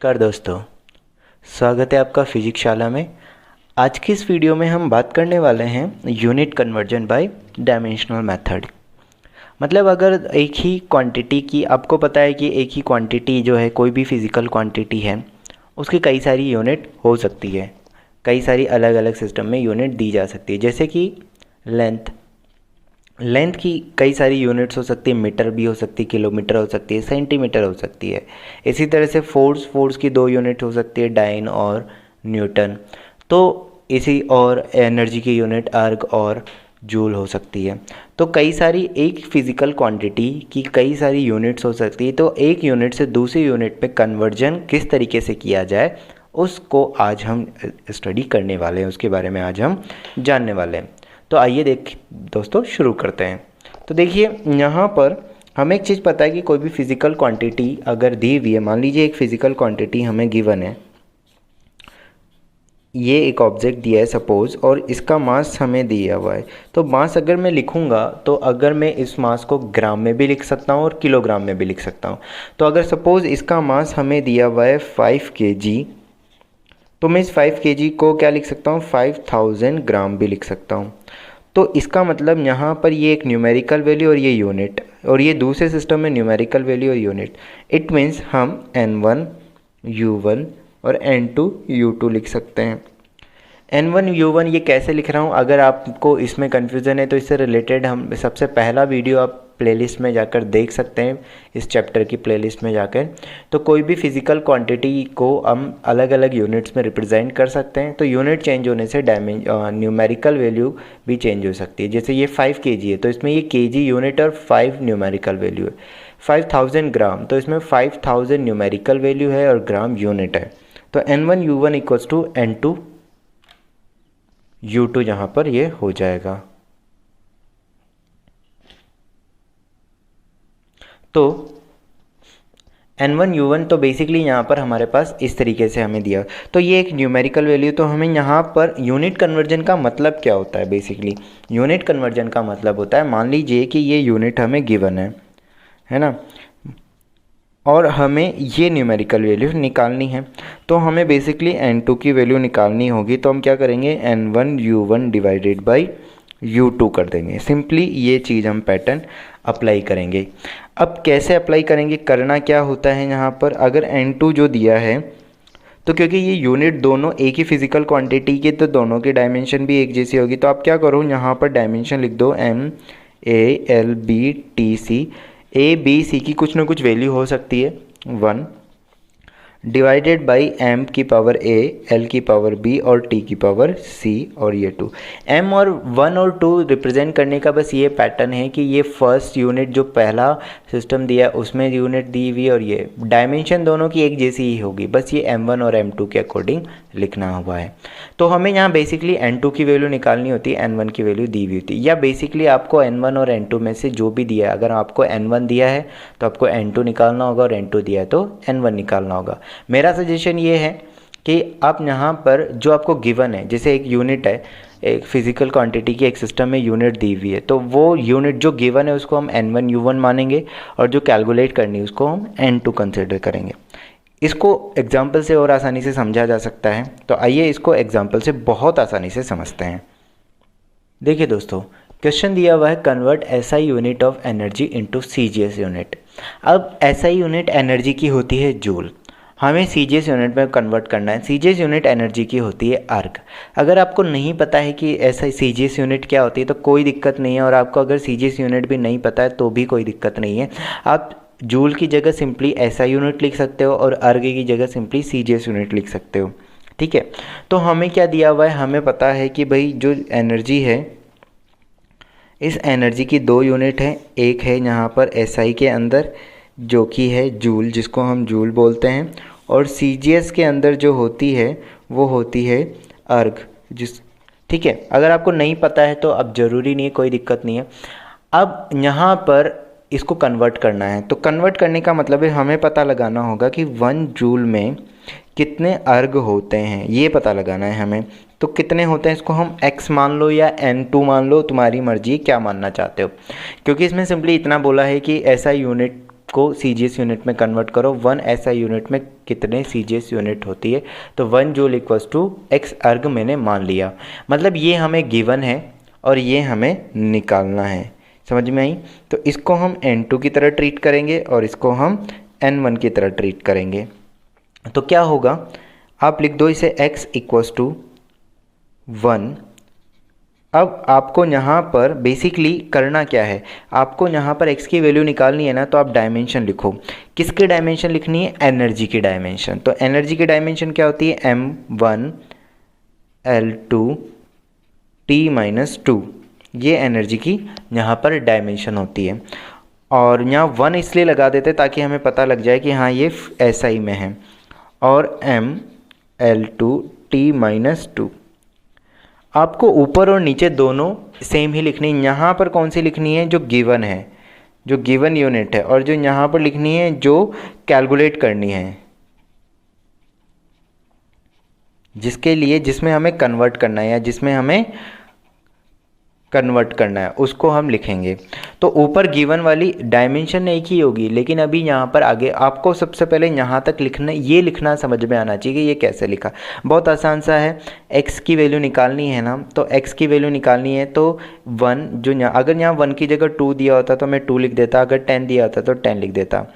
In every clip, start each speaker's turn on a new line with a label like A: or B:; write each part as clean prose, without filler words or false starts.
A: नमस्कार दोस्तों, स्वागत है आपका फिजिक्स शाला में। आज की इस वीडियो में हम बात करने वाले हैं unit conversion by dimensional method. मतलब अगर एक ही क्वांटिटी की, आपको पता है कि एक ही क्वांटिटी जो है, कोई भी फिज़िकल क्वांटिटी है, उसकी कई सारी यूनिट हो सकती है, कई सारी अलग अलग सिस्टम में यूनिट दी जा सकती है। जैसे कि लेंथ की कई सारी यूनिट्स हो सकती है, मीटर भी हो सकती है, किलोमीटर हो सकती है, सेंटीमीटर हो सकती है। इसी तरह से फोर्स की दो यूनिट हो सकती है, डाइन और न्यूटन। तो इसी और एनर्जी की यूनिट अर्ग और जूल हो सकती है। तो कई सारी एक फिज़िकल क्वांटिटी की कई सारी यूनिट्स हो सकती है। तो एक यूनिट से दूसरी यूनिट में कन्वर्जन किस तरीके से किया जाए, उसको आज हम स्टडी करने वाले हैं, उसके बारे में आज हम जानने वाले हैं। तो आइए दोस्तों शुरू करते हैं। तो देखिए, यहाँ पर हमें एक चीज़ पता है कि कोई भी फिज़िकल क्वांटिटी अगर दी हुई है, मान लीजिए एक फिज़िकल क्वांटिटी हमें गिवन है, ये एक ऑब्जेक्ट दिया है सपोज़, और इसका मास हमें दिया हुआ है। तो मास अगर मैं लिखूँगा, तो अगर मैं इस मास को ग्राम में भी लिख सकता हूँ और किलोग्राम में भी लिख सकता हूँ। तो अगर सपोज़ इसका मास हमें दिया हुआ है 5 kg, तो मैं इस 5 kg को क्या लिख सकता हूँ, 5000 ग्राम भी लिख सकता हूँ। तो इसका मतलब यहाँ पर ये एक न्यूमेरिकल वैल्यू और ये यूनिट, और ये दूसरे सिस्टम में न्यूमेरिकल वैल्यू और यूनिट। इट मीन्स हम n1 u1 और n2 u2 लिख सकते हैं। n1 u1 ये कैसे लिख रहा हूँ, अगर आपको इसमें कन्फ्यूज़न है तो इससे रिलेटेड हम सबसे पहला वीडियो आप प्लेलिस्ट में जाकर देख सकते हैं, इस चैप्टर की प्लेलिस्ट में जाकर। तो कोई भी फिज़िकल क्वांटिटी को हम अलग अलग यूनिट्स में रिप्रेजेंट कर सकते हैं। तो यूनिट चेंज होने से न्यूमेरिकल वैल्यू भी चेंज हो सकती है। जैसे ये 5 kg है, तो इसमें ये kg यूनिट और 5 न्यूमेरिकल वैल्यू है। 5000 ग्राम, तो इसमें 5000 न्यूमेरिकल वैल्यू है और ग्राम यूनिट है। तो n1 u1 equals to n2 u2 यहाँ पर ये हो जाएगा। तो n1 u1 तो बेसिकली यहाँ पर हमारे पास इस तरीके से हमें दिया। तो ये एक न्यूमेरिकल वैल्यू। तो हमें यहाँ पर यूनिट कन्वर्जन का मतलब क्या होता है, बेसिकली यूनिट कन्वर्जन का मतलब होता है, मान लीजिए कि ये यूनिट हमें गिवन है ना, और हमें ये न्यूमेरिकल वैल्यू निकालनी है। तो हमें बेसिकली n2 की वैल्यू निकालनी होगी। तो हम क्या करेंगे, n1 u1 divided by u2 कर देंगे। सिंपली ये चीज़ हम पैटर्न अप्लाई करेंगे। अब कैसे अप्लाई करेंगे, करना क्या होता है यहाँ पर, अगर n2 जो दिया है, तो क्योंकि ये यूनिट दोनों एक ही फिज़िकल क्वांटिटी के, तो दोनों की डायमेंशन भी एक जैसी होगी। तो आप क्या करो, यहाँ पर डायमेंशन लिख दो, m a l b t c। A b c की कुछ ना कुछ वैल्यू हो सकती है 1 डिवाइडेड बाई m की पावर a, l की पावर b और t की पावर c, और ये 2। m और 1 और 2 रिप्रेजेंट करने का बस ये पैटर्न है कि ये फर्स्ट यूनिट जो पहला सिस्टम दिया उसमें यूनिट दी हुई, और ये डायमेंशन दोनों की एक जैसी ही होगी, बस ये m1 और m2 के अकॉर्डिंग लिखना हुआ है। तो हमें यहाँ बेसिकली n2 की वैल्यू निकालनी होती है, n1 की वैल्यू दी हुई होती है, या बेसिकली आपको n1 और n2 में से जो भी दिया है, अगर आपको n1 दिया है तो आपको n2 निकालना होगा, और n2 दिया है तो n1 निकालना होगा। मेरा सजेशन ये है कि आप यहाँ पर जो आपको गिवन है, जैसे एक यूनिट है, एक फिज़िकल क्वांटिटी की एक सिस्टम में यूनिट दी हुई है, तो वो यूनिट जो गिवन है उसको हम n1 u1 मानेंगे, और जो कैलकुलेट करनी है उसको हम n2 कंसिडर करेंगे। इसको एग्जाम्पल से और आसानी से समझा जा सकता है। तो आइए इसको एग्जाम्पल से बहुत आसानी से समझते हैं। देखिए दोस्तों, क्वेश्चन दिया हुआ है, convert SI unit of energy into CGS unit. अब एसआई यूनिट एनर्जी की होती है जूल, हमें सीजीएस यूनिट में कन्वर्ट करना है। सीजीएस यूनिट एनर्जी की होती है अर्ग। अगर आपको नहीं पता है कि ऐसा सीजीएस यूनिट क्या होती है तो कोई दिक्कत नहीं है, और आपको अगर सीजीएस यूनिट भी नहीं पता है तो भी कोई दिक्कत नहीं है। आप जूल की जगह सिंपली एसआई यूनिट लिख सकते हो, और अर्ग की जगह सिंपली सीजीएस यूनिट लिख सकते हो। ठीक है, तो हमें क्या दिया हुआ है, हमें पता है कि भाई जो एनर्जी है, इस एनर्जी की दो यूनिट हैं। एक है यहाँ पर एसआई के अंदर जो कि है जूल, जिसको हम जूल बोलते हैं, और सीजीएस के अंदर जो होती है वो होती है अर्ग। ठीक है, अगर आपको नहीं पता है तो अब ज़रूरी नहीं है, कोई दिक्कत नहीं है। अब यहाँ पर इसको कन्वर्ट करना है, तो कन्वर्ट करने का मतलब है हमें पता लगाना होगा कि 1 जूल में कितने अर्ग होते हैं, ये पता लगाना है हमें। तो कितने होते हैं, इसको हम x मान लो या n2 मान लो, तुम्हारी मर्जी क्या मानना चाहते हो, क्योंकि इसमें सिंपली इतना बोला है कि ऐसा यूनिट को CGS यूनिट में कन्वर्ट करो, 1 SI यूनिट में कितने CGS यूनिट होती है, तो 1 जूल इक्वल्स टू x अर्ग मैंने मान लिया। मतलब ये हमें गिवन है और ये हमें निकालना है, समझ में आई। तो इसको हम N2 की तरह ट्रीट करेंगे और इसको हम N1 की तरह ट्रीट करेंगे। तो क्या होगा, आप लिख दो इसे x इक्वल्स टू 1। अब आपको यहाँ पर बेसिकली करना क्या है, आपको यहाँ पर x की वैल्यू निकालनी है ना, तो आप डायमेंशन लिखो। किसकी डायमेंशन लिखनी है, एनर्जी की डायमेंशन। तो एनर्जी की डायमेंशन क्या होती है, m1 L2 T-2, ये एनर्जी की यहाँ पर डायमेंशन होती है। और यहाँ 1 इसलिए लगा देते ताकि हमें पता लग जाए कि हाँ ये SI में है। और m L2 T-2, आपको ऊपर और नीचे दोनों सेम ही लिखनी है। यहाँ पर कौन सी लिखनी है, जो गिवन है, जो गिवन यूनिट है, और जो यहाँ पर लिखनी है जो कैलकुलेट करनी है, जिसमें हमें कन्वर्ट करना है या जिसमें हमें कन्वर्ट करना है उसको हम लिखेंगे। तो ऊपर गिवन वाली डायमेंशन एक ही होगी, लेकिन अभी यहाँ पर आगे आपको सबसे पहले यहाँ तक लिखना, ये लिखना समझ में आना चाहिए कि ये कैसे लिखा। बहुत आसान सा है, x की वैल्यू निकालनी है ना, तो x की वैल्यू निकालनी है तो 1 जो यहाँ, अगर यहाँ 1 की जगह 2 दिया होता तो मैं 2 लिख देता, अगर 10 दिया होता तो 10 लिख देता,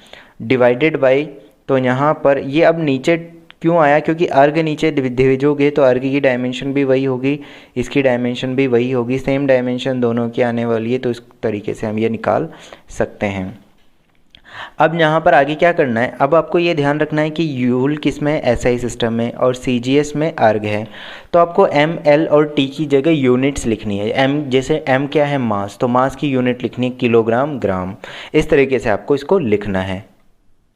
A: डिवाइडेड बाई। तो यहाँ पर ये अब नीचे क्यों आया, क्योंकि अर्ग नीचे भेजोगे तो अर्ग की डायमेंशन भी वही होगी, इसकी डायमेंशन भी वही होगी, सेम डायमेंशन दोनों की आने वाली है। तो इस तरीके से हम ये निकाल सकते हैं। अब यहाँ पर आगे क्या करना है, अब आपको ये ध्यान रखना है कि यूल किस में, SI सिस्टम में, और CGS में अर्ग है। तो आपको M, L और T की जगह यूनिट्स लिखनी है। M जैसे M क्या है, मास, तो मास की यूनिट लिखनी है किलोग्राम, ग्राम। इस तरीके से आपको इसको लिखना है।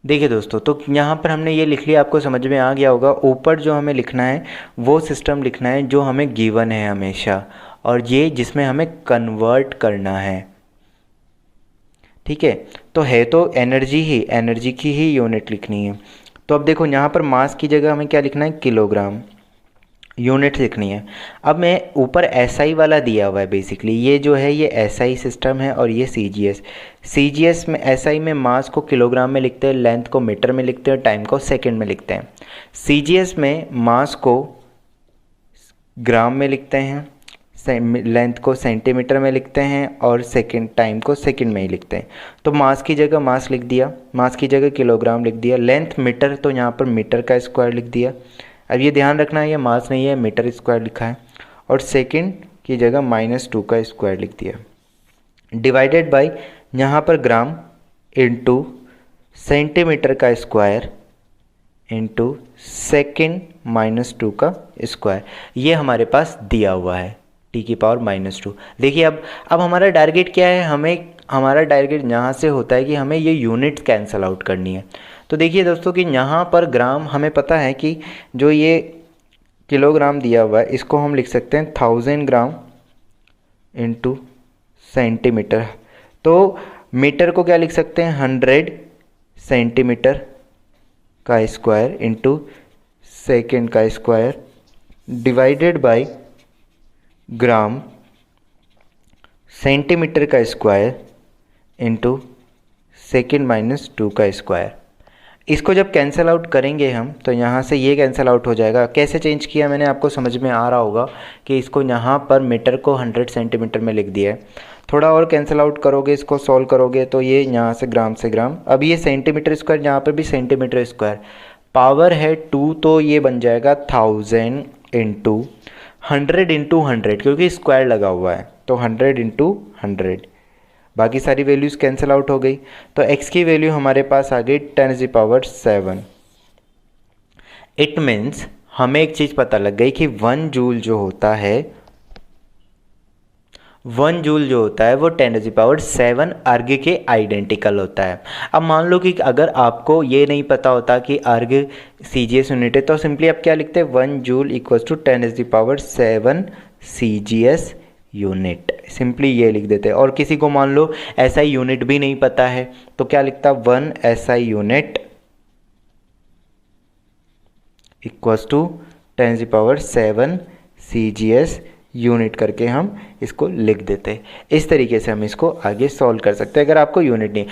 A: देखिए दोस्तों, तो यहाँ पर हमने ये लिख लिया, आपको समझ में आ गया होगा। ऊपर जो हमें लिखना है वो सिस्टम लिखना है जो हमें गिवन है हमेशा, और ये जिसमें हमें कन्वर्ट करना है, ठीक है। तो है तो एनर्जी की ही यूनिट लिखनी है। तो अब देखो यहाँ पर मास की जगह हमें क्या लिखना है, किलोग्राम, यूनिट लिखनी है। अब मैं ऊपर SI वाला दिया हुआ है, बेसिकली ये जो है ये SI सिस्टम है और ये CGS में SI में मास को किलोग्राम में लिखते हैं, लेंथ को मीटर में लिखते हैं, टाइम को सेकंड में लिखते हैं। CGS में मास को ग्राम में लिखते हैं, लेंथ को सेंटीमीटर में लिखते हैं, और सेकंड टाइम को सेकंड में ही लिखते हैं। तो मास की जगह मास लिख दिया, मास की जगह किलोग्राम लिख दिया, लेंथ मीटर, तो यहाँ पर मीटर का स्क्वायर लिख दिया। अब ये ध्यान रखना है ये मास नहीं है, मीटर स्क्वायर लिखा है, और सेकंड की जगह -2 का स्क्वायर लिख दिया, डिवाइडेड बाय यहाँ पर ग्राम इंटू सेंटीमीटर का स्क्वायर इंटू सेकंड -2 का स्क्वायर, ये हमारे पास दिया हुआ है T⁻²। देखिए अब हमारा टारगेट क्या है, हमारा टारगेट यहाँ से होता है कि हमें ये यूनिट कैंसिल आउट करनी है। तो देखिए दोस्तों कि यहाँ पर ग्राम हमें पता है कि जो ये किलोग्राम दिया हुआ है इसको हम लिख सकते हैं 1000 ग्राम इंटू सेंटीमीटर। तो मीटर को क्या लिख सकते हैं, 100 सेंटीमीटर का स्क्वायर इंटू सेकेंड का square, divided by gram centimetre का स्क्वायर इंटू सेकेंड -2 का स्क्वायर। इसको जब कैंसिल आउट करेंगे हम तो यहाँ से ये कैंसिल आउट हो जाएगा। कैसे चेंज किया मैंने, आपको समझ में आ रहा होगा कि इसको यहाँ पर मीटर को 100 सेंटीमीटर में लिख दिया है। थोड़ा और कैंसिल आउट करोगे, इसको सॉल्व करोगे तो ये यहाँ से ग्राम। अब ये सेंटीमीटर स्क्वायर, यहाँ पर भी सेंटीमीटर स्क्वायर, पावर है 2 तो ये बन जाएगा 1000 इंटू 100 इंटू 100, क्योंकि स्क्वायर लगा हुआ है तो 100 इंटू 100, बाकी सारी वैल्यूज़ कैंसिल आउट हो गई। तो x की वैल्यू हमारे पास आ गई 10⁻⁷। इट मीन्स हमें एक चीज़ पता लग गई कि 1 जूल जो होता है वो 10⁻⁷ अर्ग के आइडेंटिकल होता है। अब मान लो कि अगर आपको ये नहीं पता होता कि अर्ग CGS यूनिट है तो सिंपली आप क्या लिखते हैं, 1 joule equals to 10⁻⁷ CGS unit, simply ये लिख देते हैं। और किसी को मान लो SI यूनिट भी नहीं पता है तो क्या लिखता, 1 SI unit equals to 10⁻⁷ CGS unit करके हम इसको लिख देते हैं। इस तरीके से हम इसको आगे सॉल्व कर सकते हैं अगर आपको यूनिट नहीं।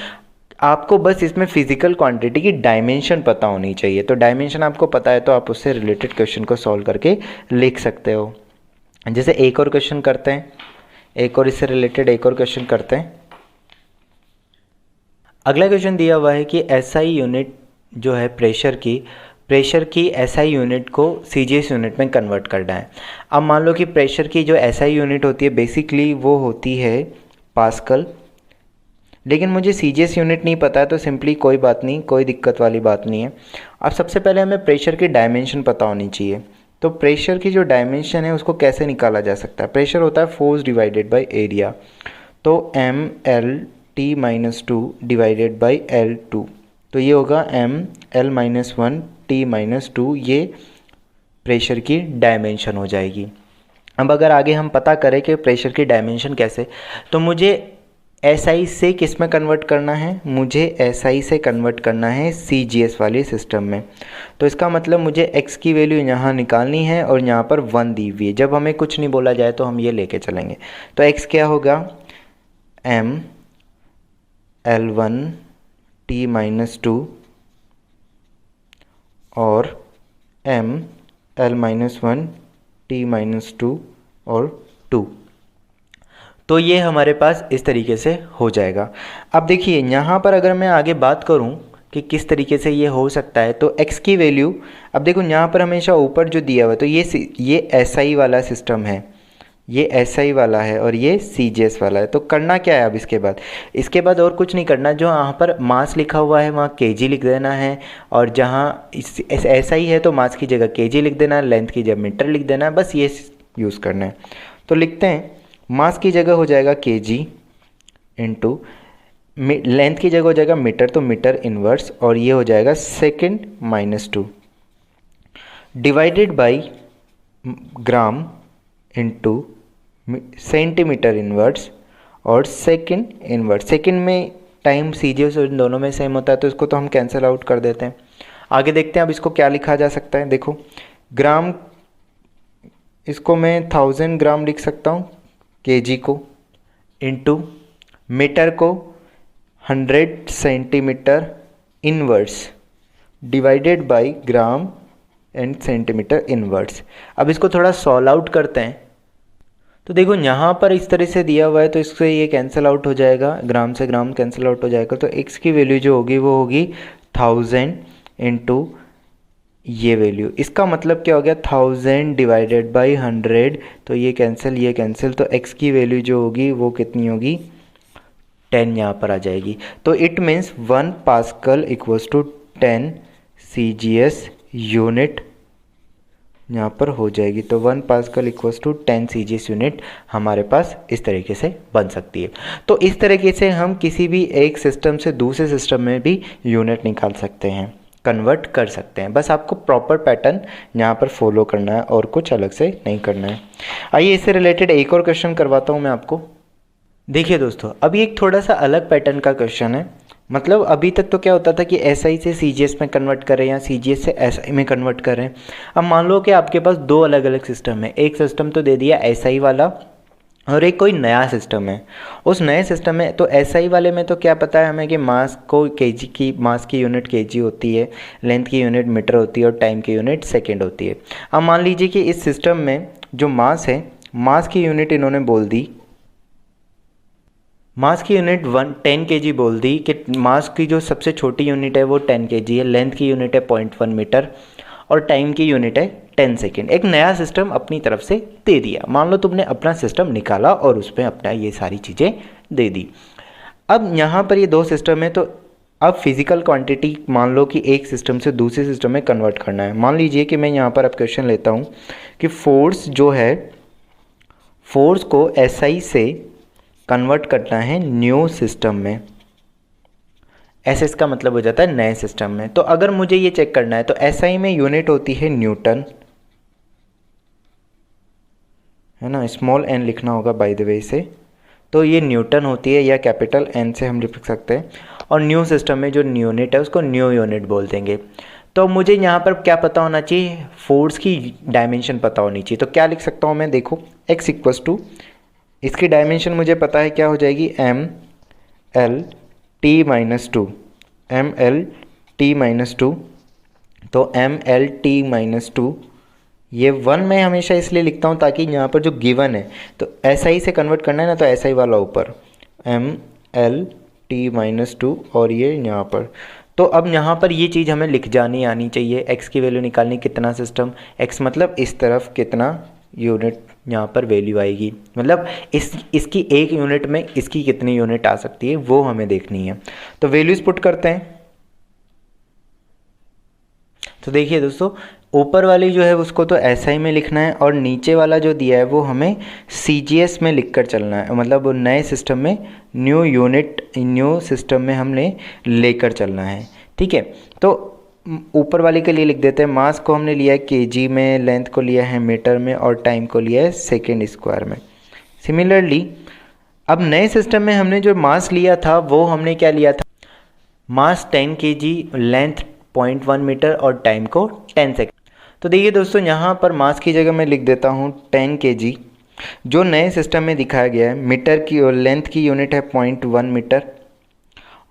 A: आपको बस इसमें फिजिकल क्वांटिटी की डायमेंशन पता होनी चाहिए। तो डायमेंशन आपको पता है तो आप उससे रिलेटेड क्वेश्चन को सॉल्व करके लिख सकते हो। जैसे एक और क्वेश्चन करते हैं, एक और इससे रिलेटेड एक और क्वेश्चन करते हैं। अगला क्वेश्चन दिया हुआ है कि एसआई यूनिट जो है प्रेशर की एसआई यूनिट को सीजीएस यूनिट में कन्वर्ट करना है। अब मान लो कि प्रेशर की जो एसआई यूनिट होती है बेसिकली वो होती है पास्कल, लेकिन मुझे सीजीएस यूनिट नहीं पता है तो सिंपली कोई बात नहीं, कोई दिक्कत वाली बात नहीं है। अब सबसे पहले हमें प्रेशर की डायमेंशन पता होनी चाहिए। तो प्रेशर की जो डायमेंशन है उसको कैसे निकाला जा सकता है? प्रेशर होता है फोर्स डिवाइडेड बाय एरिया। तो M L T minus two divided by L two, तो ये होगा M L minus one T minus two, ये प्रेशर की डायमेंशन हो जाएगी। अब अगर आगे हम पता करें कि प्रेशर की डायमेंशन कैसे, तो मुझे एसआई से किस में कन्वर्ट करना है? मुझे एसआई से कन्वर्ट करना है सीजीएस वाले सिस्टम में। तो इसका मतलब मुझे एक्स की वैल्यू यहाँ निकालनी है और यहाँ पर 1 दी हुई है। जब हमें कुछ नहीं बोला जाए तो हम ये लेके चलेंगे। तो एक्स क्या होगा? M L one T minus two और M L minus one T minus two और 2। तो ये हमारे पास इस तरीके से हो जाएगा। अब देखिए यहाँ पर अगर मैं आगे बात करूँ कि किस तरीके से ये हो सकता है, तो x की वैल्यू, अब देखो यहाँ पर हमेशा ऊपर जो दिया हुआ है तो ये SI वाला सिस्टम है, ये SI वाला है और ये CGS वाला है। तो करना क्या है अब इसके बाद और कुछ नहीं करना। जो यहाँ पर मास लिखा हुआ है वहाँ kg लिख देना है, और जहाँ SI है तो मास की जगह kg लिख देना है, लेंथ की जगह मीटर लिख देना है, बस ये यूज़ करना है। तो लिखते हैं, मास की जगह हो जाएगा kg इंटू लेंथ की जगह हो जाएगा मीटर, तो मीटर इनवर्स, और ये हो जाएगा second minus 2 divided by gram into centimetre inverse और सेकेंड इनवर्स। सेकेंड में टाइम सीजीएस इन दोनों में सेम होता है तो इसको तो हम कैंसिल आउट कर देते हैं। आगे देखते हैं अब इसको क्या लिखा जा सकता है। देखो ग्राम, इसको मैं 1000 ग्राम लिख सकता हूँ केजी को, इंटू मीटर को 100 centimetre inverse divided by gram and centimetre inverse. अब इसको थोड़ा सॉल्व आउट करते हैं। तो देखो यहाँ पर इस तरह से दिया हुआ है तो इससे ये कैंसिल आउट हो जाएगा, ग्राम से ग्राम कैंसिल आउट हो जाएगा। तो x की वैल्यू जो होगी वो होगी 1000 इंटू ये वैल्यू। इसका मतलब क्या हो गया? 1000 डिवाइडेड बाई 100, तो ये कैंसिल, तो x की वैल्यू जो होगी वो कितनी होगी? 10 यहाँ पर आ जाएगी। तो it means 1 pascal equals to 10 CGS unit यहाँ पर हो जाएगी। तो 1 pascal equals to 10 CGS unit हमारे पास इस तरीके से बन सकती है। तो इस तरीके से हम किसी भी एक सिस्टम से दूसरे सिस्टम में भी यूनिट निकाल सकते हैं, कन्वर्ट कर सकते हैं। बस आपको प्रॉपर पैटर्न यहाँ पर फॉलो करना है और कुछ अलग से नहीं करना है। आइए इससे रिलेटेड एक और क्वेश्चन करवाता हूँ मैं आपको। देखिए दोस्तों, अभी एक थोड़ा सा अलग पैटर्न का क्वेश्चन है। मतलब अभी तक तो क्या होता था कि SI से CGS में कन्वर्ट करें या CGS से SI में कन्वर्ट करें। अब मान लो कि आपके पास दो अलग अलग सिस्टम है। एक सिस्टम तो दे दिया SI वाला और एक कोई नया सिस्टम है। उस नए सिस्टम में तो SI वाले में तो क्या पता है हमें कि मास को kg की, मास की यूनिट kg होती है, लेंथ की यूनिट मीटर होती है और टाइम की यूनिट सेकेंड होती है। अब मान लीजिए कि इस सिस्टम में जो मास है, मास की यूनिट इन्होंने बोल दी, मास की यूनिट 10 kg बोल दी कि मास की जो सबसे छोटी यूनिट है वो 10 kg है, लेंथ की यूनिट है 0.1 मीटर और टाइम की यूनिट है 10 सेकेंड। एक नया सिस्टम अपनी तरफ से दे दिया। मान लो तुमने अपना सिस्टम निकाला और उस पर अपना ये सारी चीज़ें दे दी। अब यहाँ पर ये दो सिस्टम है तो अब फिजिकल क्वांटिटी मान लो कि एक सिस्टम से दूसरे सिस्टम में कन्वर्ट करना है। मान लीजिए कि मैं यहाँ पर अब क्वेश्चन लेता हूँ कि फोर्स जो है, फोर्स को SI से कन्वर्ट करना है न्यू सिस्टम में। SS का मतलब हो जाता है नए सिस्टम में। तो अगर मुझे ये चेक करना है तो SI में यूनिट होती है न्यूटन, है ना, स्मॉल n लिखना होगा बाय द वे से। तो ये न्यूटन होती है या कैपिटल N से हम लिख सकते हैं। और न्यू सिस्टम में जो यूनिट है उसको न्यू यूनिट बोल देंगे। तो मुझे यहाँ पर क्या पता होना चाहिए? फोर्स की डायमेंशन पता होनी चाहिए। तो क्या लिख सकता हूँ मैं? देखो x इक्वल्स टू, इसकी डायमेंशन मुझे पता है क्या हो जाएगी? M L T minus two, M L T minus two, तो M L T minus two, ये वन मैं हमेशा इसलिए लिखता हूँ ताकि यहाँ पर जो गिवन है तो एस आई से कन्वर्ट करना है ना, तो एस आई वाला ऊपर M L T minus two और ये यहाँ पर। तो अब यहाँ पर ये चीज़ हमें लिख जानी आनी चाहिए, x की वैल्यू निकालनी, कितना सिस्टम, x मतलब इस तरफ कितना यूनिट यहाँ पर वैल्यू आएगी, मतलब इसकी एक यूनिट में इसकी कितनी यूनिट आ सकती है वो हमें देखनी है। तो वैल्यूज़ पुट करते हैं। तो देखिए दोस्तों, ऊपर वाली जो है उसको तो SI में लिखना है और नीचे वाला जो दिया है वो हमें CGS में लिख कर चलना है, मतलब वो नए सिस्टम में न्यू सिस्टम में हमने लेकर चलना है। ठीक है, तो ऊपर वाले के लिए लिख देते हैं, मास को हमने लिया है kg में, लेंथ को लिया है मीटर में और टाइम को लिया है सेकेंड स्क्वायर में। सिमिलरली अब नए सिस्टम में हमने जो मास लिया था वो हमने क्या लिया था, मास 10 kg, लेंथ 0.1 मीटर और टाइम को 10 सेकेंड। तो देखिए दोस्तों, यहाँ पर मास की जगह मैं लिख देता हूँ 10 kg, जो नए सिस्टम में दिखाया गया है। मीटर की और लेंथ की यूनिट है 0.1 मीटर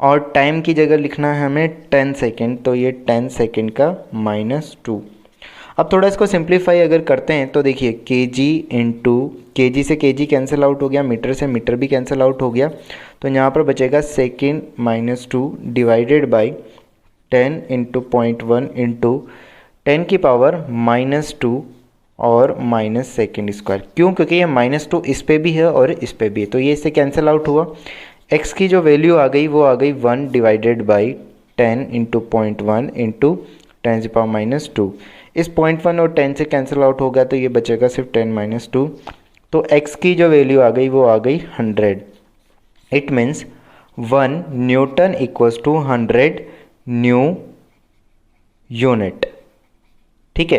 A: और टाइम की जगह लिखना है हमें 10 सेकेंड, तो ये 10 सेकेंड का -2। अब थोड़ा इसको सिंप्लीफाई अगर करते हैं तो देखिए kg इंटू kg से kg कैंसिल आउट हो गया, मीटर से मीटर भी कैंसिल आउट हो गया, तो यहाँ पर बचेगा second -2 divided by 10 into 0.1 into 10 की पावर -2 और माइनस सेकेंड स्क्वायर। क्यों? क्योंकि ये -2 इस पे भी है और इस पे भी है, तो ये इससे कैंसिल आउट हुआ। x की जो वैल्यू आ गई वो आ गई 1 डिवाइडेड बाई 10 इंटू 0.1 इंटू 10 की पावर -2। इस 0.1 और 10 से कैंसिल आउट होगा तो ये बचेगा सिर्फ 10 - 2, तो x की जो वैल्यू आ गई वो आ गई 100। It means 1 newton equals to 100 new unit. ठीक है,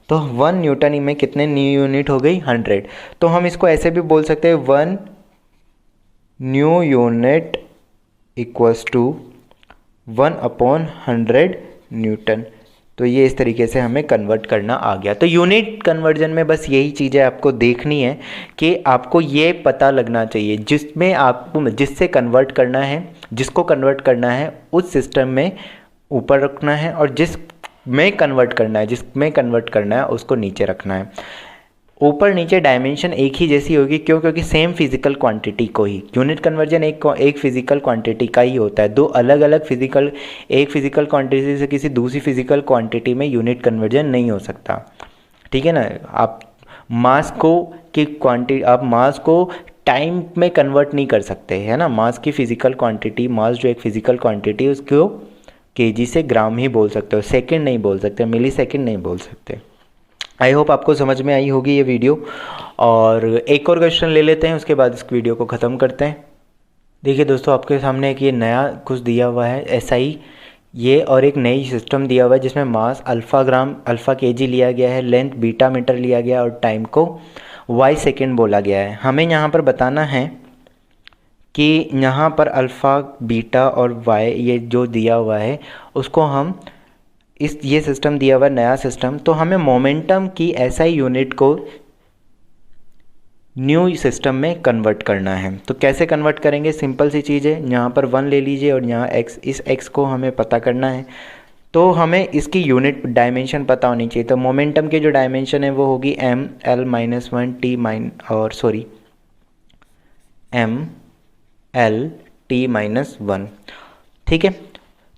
A: तो 1 न्यूटन में कितने न्यू यूनिट हो गई 100। तो हम इसको ऐसे भी बोल सकते हैं 1 new unit equals to 1/100 newton. तो ये इस तरीके से हमें कन्वर्ट करना आ गया। तो यूनिट कन्वर्जन में बस यही चीज़ें आपको देखनी है कि आपको ये पता लगना चाहिए जिसमें आपको जिससे कन्वर्ट करना है, जिसको कन्वर्ट करना है उस सिस्टम में ऊपर रखना है और जिसमें कन्वर्ट करना है उसको नीचे रखना है। ऊपर नीचे डायमेंशन एक ही जैसी होगी, क्यों? क्योंकि सेम फिजिकल क्वांटिटी को ही यूनिट कन्वर्जन एक फिजिकल क्वांटिटी का ही होता है। दो अलग अलग एक फिजिकल क्वांटिटी से किसी दूसरी फिजिकल क्वांटिटी में यूनिट कन्वर्जन नहीं हो सकता। ठीक है ना, आप मास को टाइम में कन्वर्ट नहीं कर सकते, है ना। मास की फिजिकल क्वांटिटी, मास जो एक फिजिकल क्वांटिटी है उसको केजी से ग्राम ही बोल सकते हो, सेकंड नहीं बोल सकते, मिली सेकंड नहीं बोल सकते। आई होप आपको समझ में आई होगी ये वीडियो। और एक और क्वेश्चन ले लेते हैं, उसके बाद इस वीडियो को ख़त्म करते हैं। देखिए दोस्तों, आपके सामने एक ये नया कुछ दिया हुआ है SI, ये और एक नई सिस्टम दिया हुआ है जिसमें मास अल्फ़ा केजी लिया गया है, लेंथ बीटा मीटर लिया गया और टाइम को y सेकेंड बोला गया है। हमें यहाँ पर बताना है कि यहाँ पर अल्फ़ा, बीटा और y ये जो दिया हुआ है उसको हम ये सिस्टम दिया हुआ नया सिस्टम, तो हमें मोमेंटम की SI यूनिट को न्यू सिस्टम में कन्वर्ट करना है। तो कैसे कन्वर्ट करेंगे? सिंपल सी चीज़ है, यहाँ पर 1 ले लीजिए और यहाँ x, इस x को हमें पता करना है, तो हमें इसकी यूनिट डायमेंशन पता होनी चाहिए। तो मोमेंटम की जो डायमेंशन है वो होगी ml-1. ठीक है,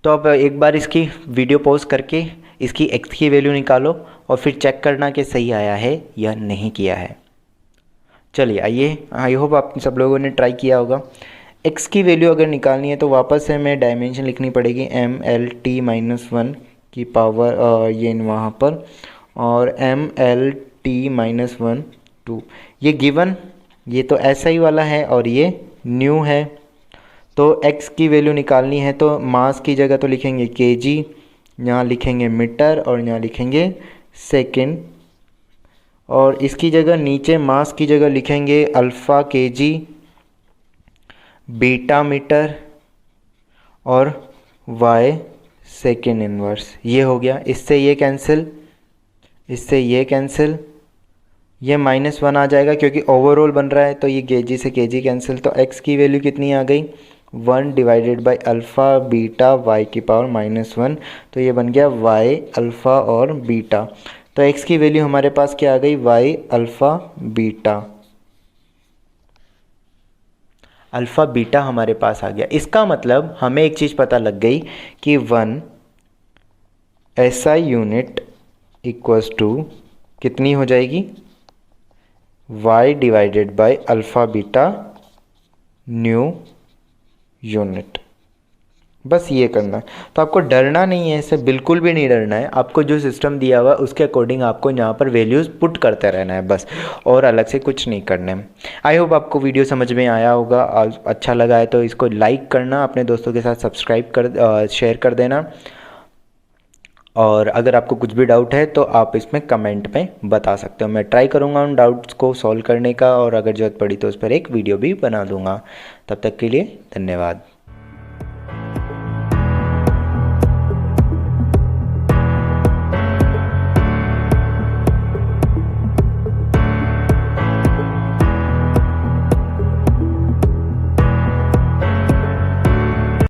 A: तो अब एक बार इसकी वीडियो पॉज करके इसकी x की वैल्यू निकालो और फिर चेक करना कि सही आया है या नहीं किया है। चलिए आइए, आई होप आप सब लोगों ने ट्राई किया होगा। x की वैल्यू अगर निकालनी है तो वापस से हमें डायमेंशन लिखनी पड़ेगी ml-1 की पावर ये वहाँ पर, और ml-1 2, ये गिवन, ये तो SI वाला है और ये न्यू है। तो x की वैल्यू निकालनी है तो मास की जगह तो लिखेंगे kg, यहाँ लिखेंगे मीटर और यहाँ लिखेंगे सेकेंड, और इसकी जगह नीचे मास की जगह लिखेंगे अल्फ़ा kg, बीटा मीटर और y सेकेंड इनवर्स। ये हो गया, इससे ये कैंसिल, इससे ये कैंसिल, ये -1 आ जाएगा क्योंकि ओवरऑल बन रहा है, तो ये kg से kg कैंसिल। तो x की वैल्यू कितनी आ गई 1 divided by alpha beta y की पावर -1, तो ये बन गया वाई अल्फ़ा और बीटा। तो x की वैल्यू हमारे पास क्या आ गई, y alpha beta, alpha beta हमारे पास आ गया। इसका मतलब हमें एक चीज़ पता लग गई कि 1 SI यूनिट इक्वल्स टू कितनी हो जाएगी, y divided by alpha beta new unit. बस ये करना है। तो आपको डरना नहीं है, इससे बिल्कुल भी नहीं डरना है। आपको जो सिस्टम दिया हुआ है उसके अकॉर्डिंग आपको यहाँ पर वैल्यूज़ पुट करते रहना है बस, और अलग से कुछ नहीं करना है। आई होप आपको वीडियो समझ में आया होगा। अच्छा लगा है तो इसको लाइक करना, अपने दोस्तों के साथ सब्सक्राइब कर शेयर कर देना, और अगर आपको कुछ भी डाउट है तो आप इसमें कमेंट में बता सकते हो। मैं ट्राई करूँगा उन डाउट्स को सॉल्व करने का, और अगर ज़रूरत पड़ी तो उस पर एक वीडियो भी बना दूँगा। तब तक के लिए धन्यवाद।